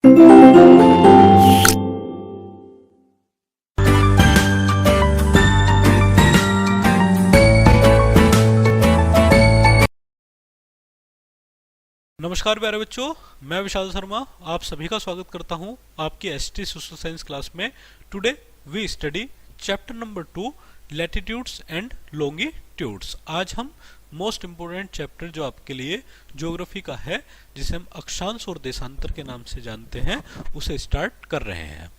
नमस्कार प्यारे बच्चों, मैं विशाल शर्मा आप सभी का स्वागत करता हूं आपकी एसटी सोशल साइंस क्लास में। Today we study chapter number 2 latitudes and longitudes. आज हम मोस्ट इम्पोर्टेंट चैप्टर जो आपके लिए ज्योग्राफी का है, जिसे हम अक्षांश और देशांतर के नाम से जानते हैं, उसे स्टार्ट कर रहे हैं।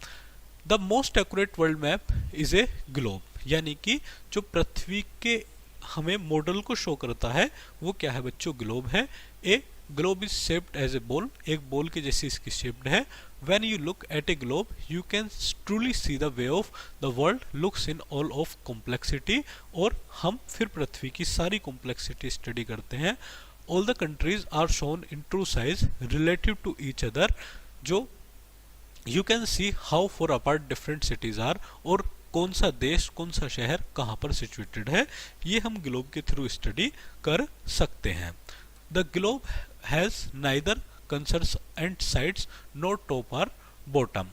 The most accurate world map is a globe, यानी कि जो पृथ्वी के हमें मॉडल को शो करता है वो क्या है बच्चों? ग्लोब है। A globe is shaped as a ball, एक बॉल के जैसी इसकी शेप्ड है। When you look at a globe you can truly see the way of the world looks in all of complexity. और हम फिर पृथ्वी की सारी कॉम्प्लेक्सिटी स्टडी करते हैं। All the countries are shown in true size relative to each other, जो you can see how far apart different cities are, और कौन सा देश कौन सा शहर कहाँ पर सिचुएटेड है, ये हम ग्लोब के थ्रू स्टडी कर सकते हैं। The globe has neither contours and sides nor top or bottom.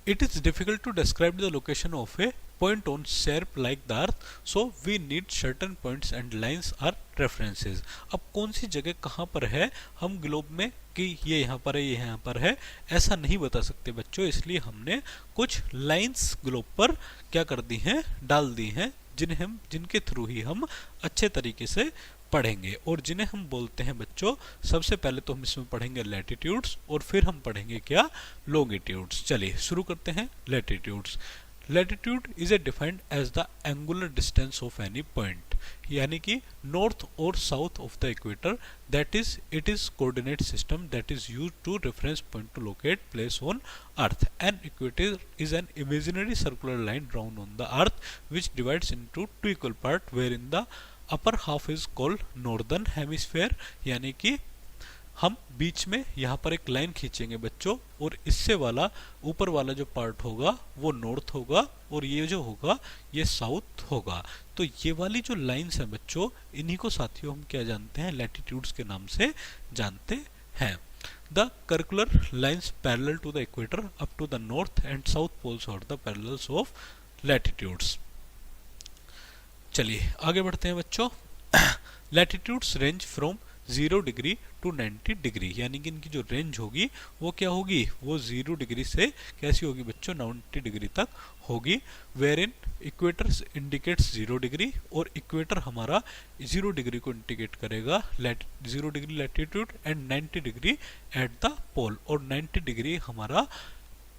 It is difficult to describe the location of a point on shape like the earth, so we need certain points and lines are references. अब कौन सी जगह कहाँ पर है हम globe में कि ये यहाँ पर है ये यहाँ पर है ऐसा नहीं बता सकते बच्चों, इसलिए हमने कुछ लाइंस ग्लोब पर क्या कर दी हैं, डाल दी हैं, जिनके थ्रू ही हम अच्छे तरीके से पढ़ेंगे, और जिन्हें हम बोलते हैं बच्चों, सबसे पहले तो हम इसमें पढ़ेंगे लैटिट्यूड्स और फिर हम पढ़ेंगे क्या, लॉन्गिट्यूड्स। चलिए शुरू करते हैं latitudes. Latitude is a defined as the angular distance of any point, यानी कि नॉर्थ और south of the equator, that is it is coordinate system that is used to reference point to locate place on earth. An equator is an imaginary circular line drawn on the earth which divides into two equal part where in the upper half is called northern hemisphere, यानी कि हम बीच में यहाँ पर एक line खींचेंगे बच्चों, और इससे वाला ऊपर वाला जो पार्ट होगा वो नॉर्थ होगा और ये जो होगा ये साउथ होगा। तो ये वाली जो लाइंस हैं बच्चों, इन्हीं को साथियों हम क्या जानते हैं, लैटिट्यूड्स के नाम से जानते हैं। The circular lines parallel to the equator up to the north and south poles are the parallels of latitudes. चलिए आगे बढ़ते हैं बच्चों। Latitudes range from 0 degree to 90 degree, यानी कि इनकी जो रेंज होगी वो क्या होगी, वो 0 डिग्री से कैसी होगी बच्चों, 90 डिग्री तक होगी। Where in equator indicates 0 degree, और इक्वेटर हमारा 0 डिग्री को इंडिकेट करेगा, 0 degree latitude and 90 degree at the pole, और 90 डिग्री हमारा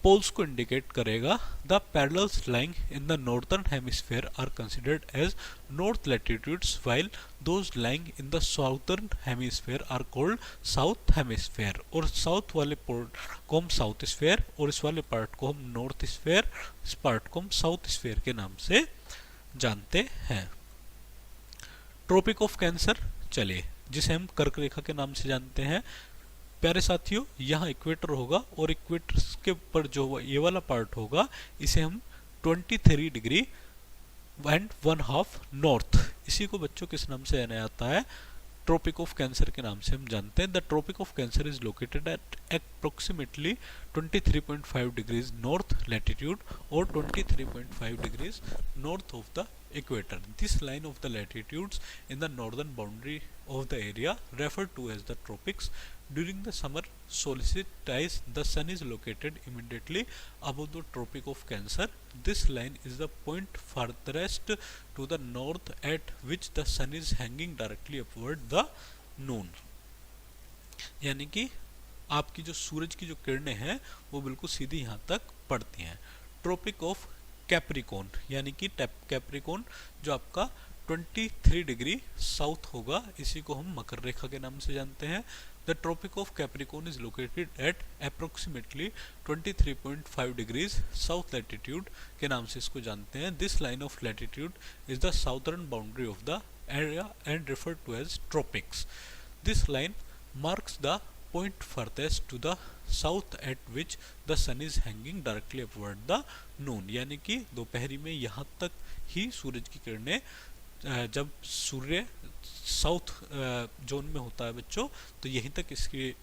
पोल्स को इंडिकेट करेगा। The parallels lying in the northern hemisphere are considered as north latitudes, while those lying in the southern hemisphere are called south hemisphere. और south वाले part को हम south sphere और इस वाले पार्ट को हम नॉर्थ स्फेयर, इस पार्ट को हम साउथ स्फेयर के नाम से जानते हैं। ट्रॉपिक ऑफ कैंसर, चलिए, जिसे हम कर्क रेखा के नाम से जानते हैं। प्यारे साथियों, यहाँ इक्वेटर होगा और इक्वेटर के ऊपर जो ये वाला पार्ट होगा इसे हम 23 डिग्री एंड 1/2 नॉर्थ, इसी को बच्चों किस नाम से जाना जाता है, ट्रॉपिक ऑफ कैंसर के नाम से हम जानते हैं। The tropic of cancer is located at approximately 23.5 degrees north latitude और 23.5 degrees north of the equator. This line of the latitudes in the northern boundary of the area referred to as the tropics. During the summer solstice, the sun is located immediately above the Tropic of Cancer. This line is the point farthest to the north at which the sun is hanging directly upward the noon. यानी कि आपकी जो सूरज की जो किरणें हैं वो बिल्कुल सीधी यहाँ तक पड़ती हैं। ट्रॉपिक ऑफ कैप्रिकॉन, यानी कि कैप्रिकॉन जो आपका 23 डिग्री साउथ होगा, इसी को हम मकर रेखा के नाम से जानते हैं। The tropic of capricorn is located at approximately 23.5 degrees south latitude के नाम से इसको जानते हैं। This line of latitude is the southern boundary of the area and referred to as tropics. This line marks the point farthest to the south at which the sun is hanging directly upward the noon, यानी कि दोपहरी में यहाँ तक ही सूरज की किरणें, जब सूर्य south zone में होता है बच्चों, तो यहीं तक इसकी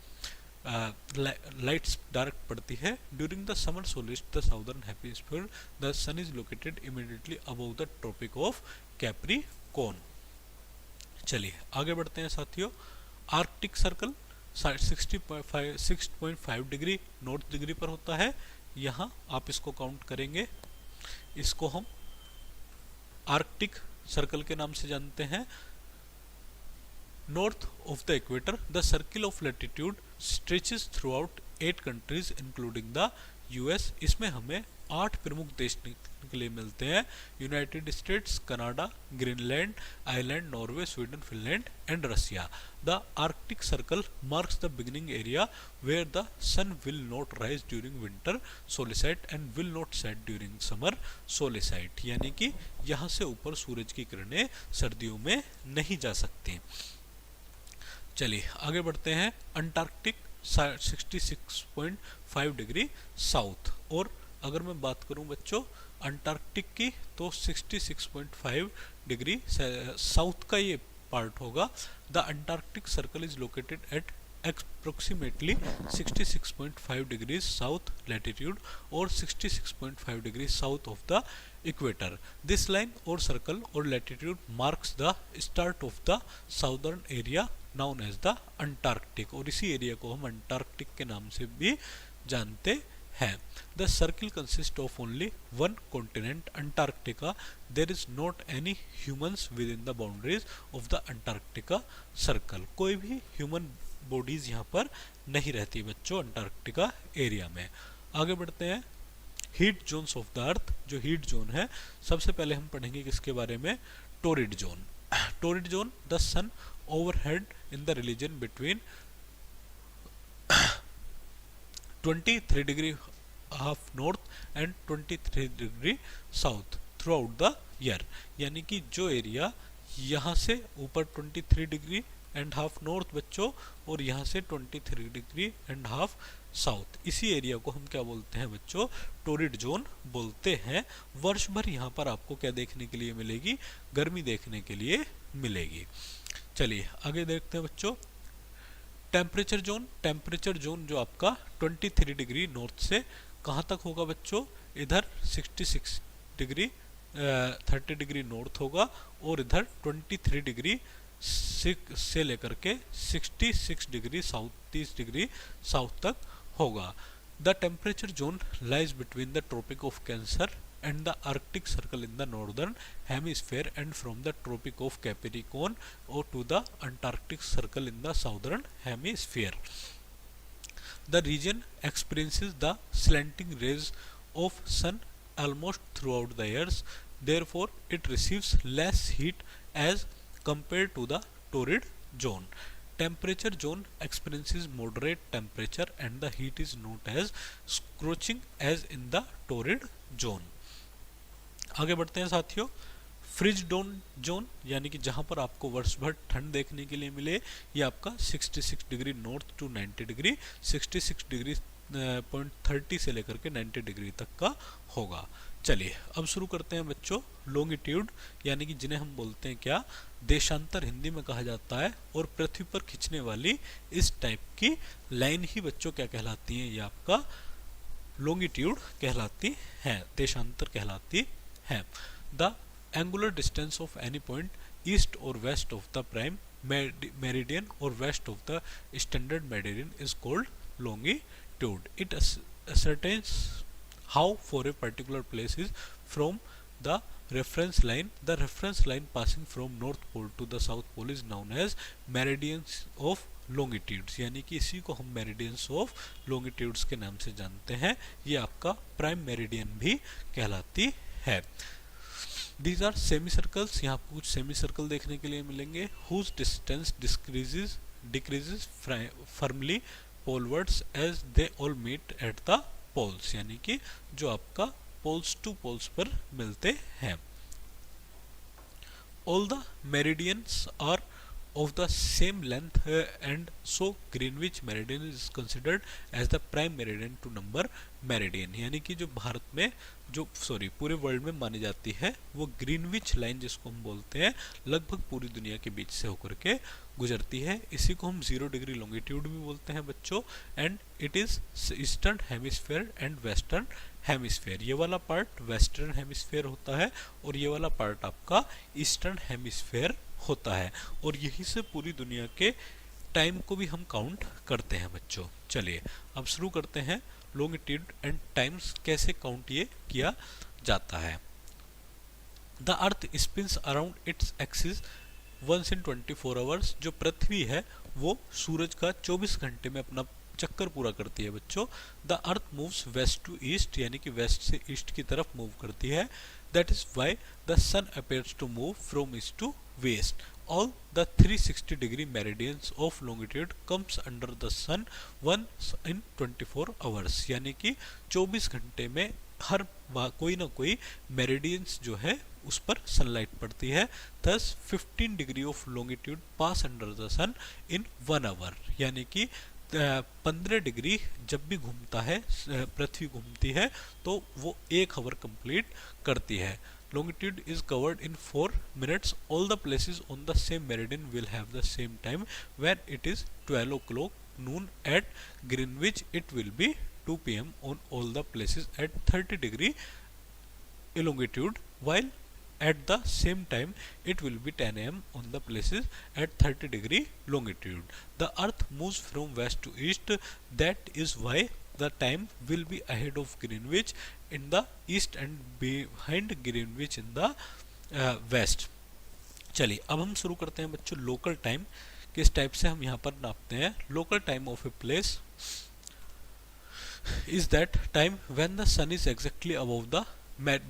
लाइट्स डार्क पड़ती है। During the summer solstice the southern hemisphere the sun is located immediately above the tropic of capricorn. चलिए आगे बढ़ते हैं साथियों। Arctic circle 6.5 degree north degree पर होता है। यहाँ आप इसको काउंट करेंगे, इसको हम आर्कटिक सर्कल के नाम से जानते हैं। North of the equator the circle of latitude stretches through out 8 countries including the US. इसमें हमें 8 प्रमुख देश देखने के लिए मिलते हैं। United States, Canada, Greenland, Iceland, Norway, Sweden, Finland and Russia. The Arctic circle marks the beginning area where the sun will not rise during winter solstice and will not set during summer solstice, यानी कि यहाँ से ऊपर सूरज की किरणें सर्दियों में नहीं जा सकती। चलिए आगे बढ़ते हैं। Antarctic 66.5 degree south. और अगर मैं बात करूं बच्चों अंटार्कटिक की तो 66.5 डिग्री साउथ का ये पार्ट होगा। The antarctic circle is located at approximately 66.5 degree south latitude और 66.5 degree south of the equator. This line और सर्कल और latitude marks the start of the southern area known as the antarctic, और इसी area को हम Antarctic के नाम से भी जानते हैं। The circle consist of only one continent Antarctica. There is not any humans with in the boundaries of the Antarctica circle. कोई भी ह्यूमन बॉडीज यहाँ पर नहीं रहती बच्चों अंटार्कटिका एरिया में। आगे बढ़ते हैं। हीट जोन्स ऑफ द अर्थ, जो हीट जोन है सबसे पहले हम पढ़ेंगे किसके बारे में, torrid zone. Torrid zone the sun overhead in the region between 23 degree half north and 23 degree south throughout the year, यानी कि जो एरिया यहाँ से ऊपर 23 डिग्री एंड हाफ नॉर्थ बच्चों और यहाँ से 23 डिग्री एंड हाफ साउथ, इसी एरिया को हम क्या बोलते हैं बच्चों, टोरिड जोन बोलते हैं। वर्ष भर यहाँ पर आपको क्या देखने के लिए मिलेगी, गर्मी देखने के लिए मिलेगी। चलिए आगे देखते हैं बच्चों। टेम्परेचर जोन, टेम्परेचर जोन जो आपका 23 डिग्री नॉर्थ से कहाँ तक होगा बच्चों, इधर 66 डिग्री 30 डिग्री नॉर्थ होगा और इधर 23 डिग्री से लेकर के 66 डिग्री साउथ 30 डिग्री साउथ तक होगा। The temperature zone lies between the tropic of cancer and the Arctic Circle in the northern hemisphere and from the Tropic of Capricorn or to the Antarctic Circle in the southern hemisphere. The region experiences the slanting rays of sun almost throughout the years, therefore it receives less heat as compared to the torrid zone. Temperature zone experiences moderate temperature and the heat is not as scorching as in the torrid zone. आगे बढ़ते हैं साथियों। Fridge zone यानी कि जहां पर आपको वर्ष भर ठंड देखने के लिए मिले, ये आपका 66 degree north to 90 degree 66 degree .30 से लेकर के 90 डिग्री तक का होगा। चलिए अब शुरू करते हैं बच्चों। लॉन्गिट्यूड यानी कि जिन्हें हम बोलते हैं क्या, देशांतर हिंदी में कहा जाता है, और पृथ्वी पर खींचने वाली इस टाइप की लाइन ही बच्चों क्या कहलाती है, ये आपका लॉन्गिट्यूड कहलाती है, देशांतर कहलाती है। The angular distance of any point east और west of the prime meridian और west of the standard meridian is called longitude. It ascertains how for a particular place is from the reference line. The reference line passing from north pole to the south pole is known as meridians of longitudes. यानी कि इसी को हम meridians of longitudes के नाम से जानते हैं। ये आपका प्राइम मेरिडियन भी कहलाती है। These are semicircles. यहाँ आपको कुछ सेमी देखने के लिए मिलेंगे। Whose distance decreases firmly polewards as they all meet at the poles, यानी कि जो आपका poles to poles पर मिलते हैं। All the meridians are of the same length and so Greenwich meridian is considered as the prime meridian to number meridian। यानी कि जो भारत में जो पूरे वर्ल्ड में मानी जाती है वो ग्रीनविच लाइन जिसको हम बोलते हैं लगभग पूरी दुनिया के बीच से होकर के गुजरती है। इसी को हम 0 डिग्री लॉन्गिट्यूड भी बोलते हैं बच्चों। And it is eastern hemisphere and western hemisphere. ये वाला पार्ट वेस्टर्न हेमिस्फेयर होता है और ये वाला पार्ट आपका ईस्टर्न हेमिस्फेयर होता है, और यहीं से पूरी दुनिया के टाइम को भी हम काउंट करते हैं बच्चों। चलिए अब शुरू करते हैं लॉन्गिट्यूड एंड टाइम्स कैसे काउंट ये किया जाता है। The earth spins around its axis once in 24 hours. जो पृथ्वी है वो सूरज का 24 घंटे में अपना चक्कर पूरा करती है बच्चों। The earth moves west to east, यानी कि वेस्ट से ईस्ट की तरफ मूव करती है। That is why the sun appears to move from east to west. All the 360 degree meridians of longitude comes under the sun once in 24 hours। यानी कि 24 घंटे में हर कोई ना कोई मेरिडियंस जो है उस पर सनलाइट पड़ती है। thus 15 degree of longitude pass under the sun in 1 hour. यानी कि 15 डिग्री जब भी घूमता है पृथ्वी घूमती है तो वो 1 आवर कंप्लीट करती है। Longitude is covered in 4 minutes. All the places on the same meridian will have the same time. When it is 12 o'clock noon at Greenwich, it will be 2 p.m. on all the places at 30 degree longitude, while at the same time it will be 10 a.m. on the places at 30 degree longitude. The earth moves from west to east. That is why the time will be ahead of Greenwich in the east and behind Greenwich in the west। चलिए अब हम शुरू करते हैं बच्चों local time किस type से हम यहाँ पर नापते हैं। Local time of a place is that time when the sun is exactly above the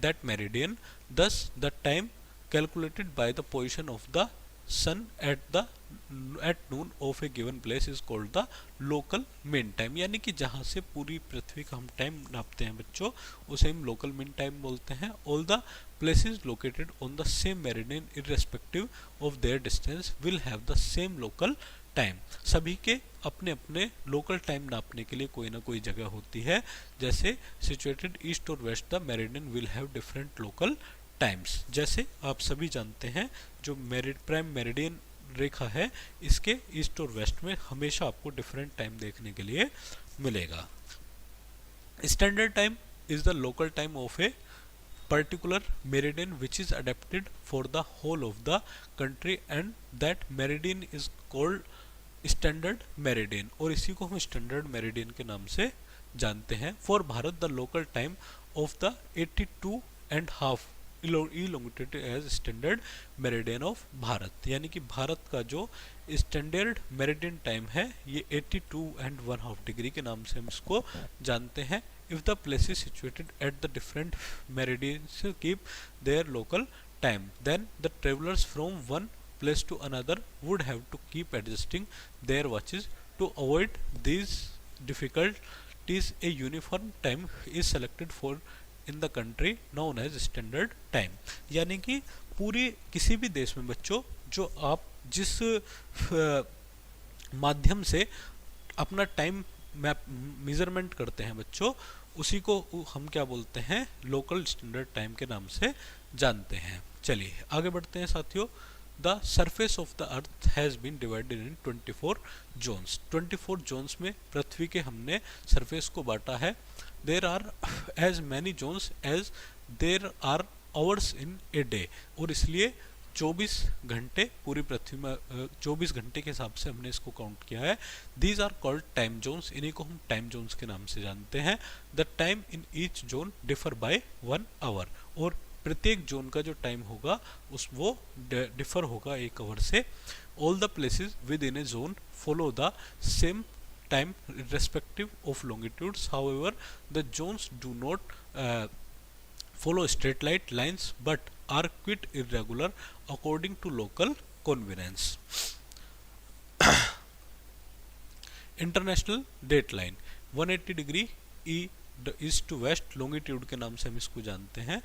that meridian। Thus the time calculated by the position of the sun at noon of a given place is called the local mean time। यानी कि जहाँ से पूरी पृथ्वी का हम time नापते हैं बच्चों उसे हम लोकल मीन टाइम बोलते हैं। All the places located on the same meridian irrespective of their distance will have the same local time. सभी के अपने अपने लोकल टाइम नापने के लिए कोई ना कोई जगह होती है। जैसे सिचुएटेड ईस्ट और west the meridian will have different local times. जैसे आप सभी जानते हैं जो प्राइम मेरिडियन रेखा है इसके ईस्ट और वेस्ट में हमेशा आपको डिफरेंट टाइम देखने के लिए मिलेगा। Standard time is the local time of A particular meridian which is adapted for the whole of the country and that meridian is called standard meridian। और इसी को हम स्टैंडर्ड मेरिडियन के नाम से जानते हैं। For Bharat the local time of the 82.5 longitude as standard meridian of Bharat. यानी कि भारत का जो स्टैंडर्ड मेरिडियन टाइम है ये 82.5 डिग्री के नाम से हम इसको जानते हैं। If the places situated at the different meridians keep their local time, then the travelers from one place to another would have to keep adjusting their watches to avoid these difficulties. A uniform time is selected for in the country known as standard time। यानी कि पूरी किसी भी देश में बच्चों जो आप जिस माध्यम से अपना टाइम मेजरमेंट करते हैं बच्चों उसी को हम क्या बोलते हैं लोकल स्टैंडर्ड टाइम के नाम से जानते हैं। चलिए आगे बढ़ते हैं साथियों। The surface of the earth has been divided in 24 zones. 24 zones में पृथ्वी के हमने सरफेस को बांटा है। There are as many zones as there are hours in a day. और इसलिए 24 घंटे पूरी पृथ्वी में 24 घंटे के हिसाब से हमने इसको काउंट किया है। These are called time zones. इन्हीं को हम टाइम जोन्स के नाम से जानते हैं। The time in each zone differ by 1 hour. और प्रत्येक जोन का जो टाइम होगा वो डिफर होगा 1 आवर से। All the places within a zone follow the same time respective of longitudes. However the zones do not follow straight lines but are quite irregular according to local convenience। International date line 180 degree east to west longitude के नाम से हम इसको जानते हैं।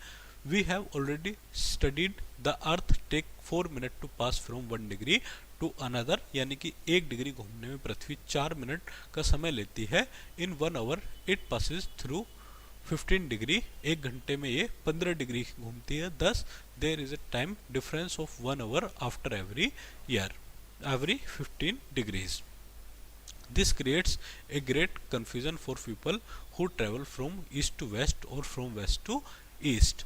We have already studied the earth take 4 minute to pass from 1 degree to another, यानी कि 1 degree घूमने में पृथ्वी 4 मिनट का समय लेती है। In 1 hour it passes through 15 degree, 1 घंटे में ये 15 डिग्री घूमती है। Thus there is a time difference of 1 hour after every year, every 15 degrees. This creates a great confusion for people who travel from east to west or from west to east.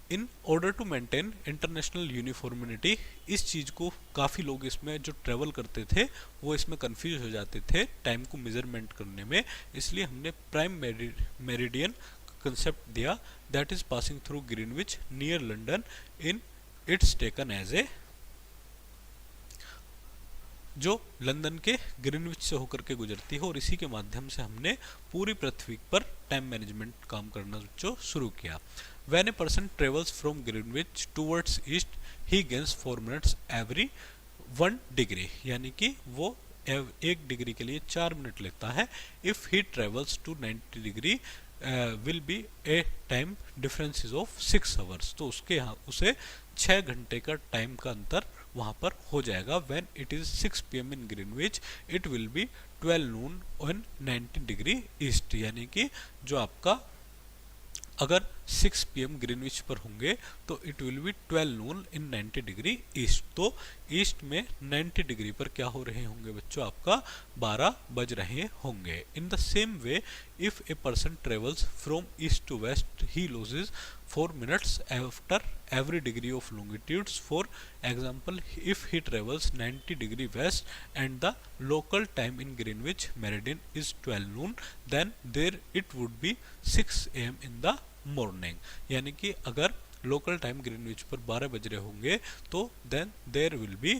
In order to maintain international uniformity, इस चीज़ को काफ़ी लोग इसमें जो travel करते थे वो इसमें कंफ्यूज हो जाते थे टाइम को मेजरमेंट करने में, इसलिए हमने प्राइम मेरिडियन कंसेप्ट दिया, that is passing through Greenwich near London in its taken as a, जो लंदन के ग्रीनविच से होकर के गुजरती है, और इसी के माध्यम से हमने पूरी पृथ्वी पर टाइम मैनेजमेंट काम करना जो शुरू किया। When a person travels from Greenwich towards east he gains 4 minutes every 1 degree, यानी कि वो 1 डिग्री के लिए 4 मिनट लेता है। If he travels to 90 degree will be a time difference of 6 hours, तो उसके यहाँ उसे 6 घंटे का टाइम का अंतर वहाँ पर हो जाएगा। When it is 6 PM in Greenwich it will be 12 Noon on 90 degree east, यानी कि जो आपका अगर 6 PM ग्रीनविच पर होंगे तो it will be 12 Noon in 90 degree east, तो ईस्ट में 90 डिग्री पर क्या हो रहे होंगे बच्चों, आपका 12 बज रहे होंगे। In the same way if a person travels from east to west he loses 4 minutes after every degree of longitudes. For example, if he travels 90 degree west and the local time in Greenwich meridian is 12 noon, then there it would be 6 AM in the morning, यानी कि अगर local time Greenwich पर 12 बज रहे होंगे तो then there will be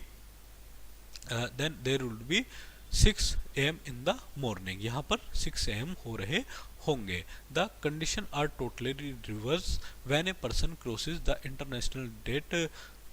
6 AM in the morning, यहाँ पर 6 AM हो रहे होंगे। The condition are totally reverse when a person crosses the international date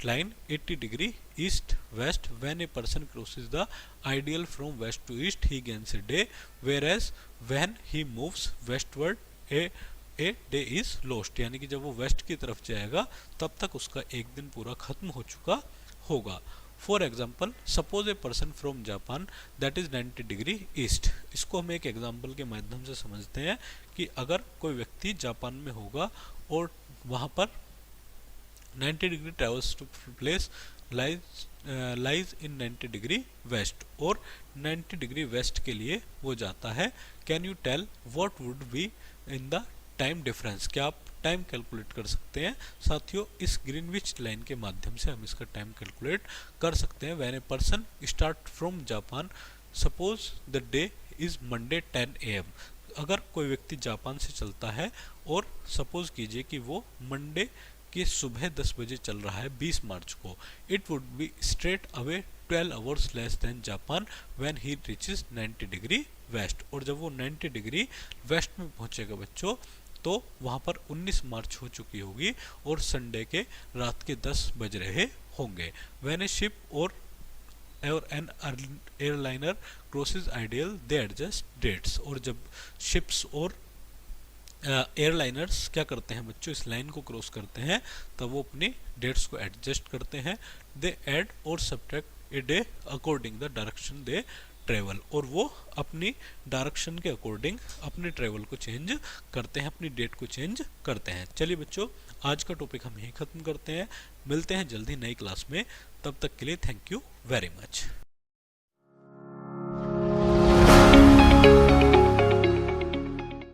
line 80 degree east west, when a person crosses the ideal from west to east he gains a day, whereas when he moves westward a day is lost, यानी कि जब वो waste की तरफ जाएगा तब तक उसका एक दिन पूरा खत्म हो चुका होगा। For example suppose a person from Japan that is 90 degree east, इसको हम एक एग्जाम्पल के माध्यम से समझते हैं कि अगर कोई व्यक्ति जापान में होगा और वहाँ पर 90 degree travels to place lies in 90 degree west, और 90 डिग्री वेस्ट के लिए वो जाता है। Can you tell what would be in the time difference, क्या आप टाइम कैलकुलेट कर सकते हैं? साथियों, इस ग्रीनविच लाइन के माध्यम से हम इसका टाइम कैलकुलेट कर सकते हैं। When a person start from Japan, suppose the day is Monday 10 AM, अगर कोई व्यक्ति जापान से चलता है और सपोज कीजिए कि वो मंडे की सुबह 10 बजे चल रहा है 20 मार्च को, it would be straight away 12 hours less than Japan when he reaches 90 degree west, और जब वो 90 डिग्री वेस्ट में पहुंचेगा बच्चों तो वहाँ पर 19 मार्च हो चुकी होगी और संडे के रात के 10 बज रहे होंगे। व्हेन ए शिप और एन एयरलाइनर क्रॉसेस आइडियल दे एडजस्ट डेट्स, और जब शिप्स और एयरलाइनर्स क्या करते हैं बच्चों, इस लाइन को क्रॉस करते हैं तब वो अपनी डेट्स को एडजस्ट करते हैं। दे ऐड और subtract a day according the direction they travel, और वो अपनी डायरेक्शन के अकॉर्डिंग अपने ट्रेवल को चेंज करते हैं, अपनी डेट को चेंज करते हैं। चलिए बच्चों, आज का टॉपिक हम यहीं ख़त्म करते हैं, मिलते हैं जल्दी नई क्लास में, तब तक के लिए थैंक यू वेरी मच।